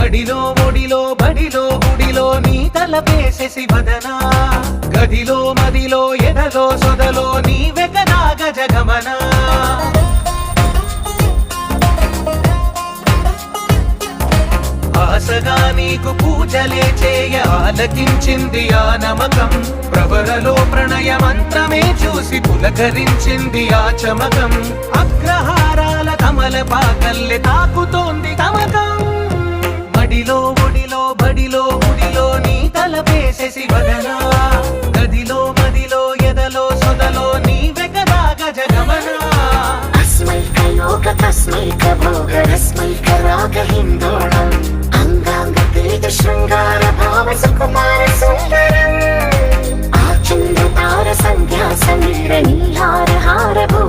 మడిలో ఒడిలో బడిలో గుడిలో నీ తలపేసేసి వదనా గదిలో మదిలో ఎదలో సొదలో నీవె కదా గజగమనా ఆశగా నీకు పూజలే చేయ ఆలకించింది ఆ నమకం ప్రవరలో ప్రణయ మంత్రమే చూసి పులకరించింది ఆ చమకం అగ్రహారాల కమల పాకల్లె తాకుతోంది తమకం మడిలో ఒడిలో బడిలో గుడిలో నీ తలపేసేసి వదనా గదిలో మదిలో ఎదలో సొదలో నీవె కదా గజగమనా అస్మైక యోగ తస్మైక భోగ రస్మైక రాగ హిందోళం అంగాంగ తేజ శృంగార భావ సుకుమార సుందరం ఆ చంద్ర తార సంధ్యా సమీర నీహార హార భూ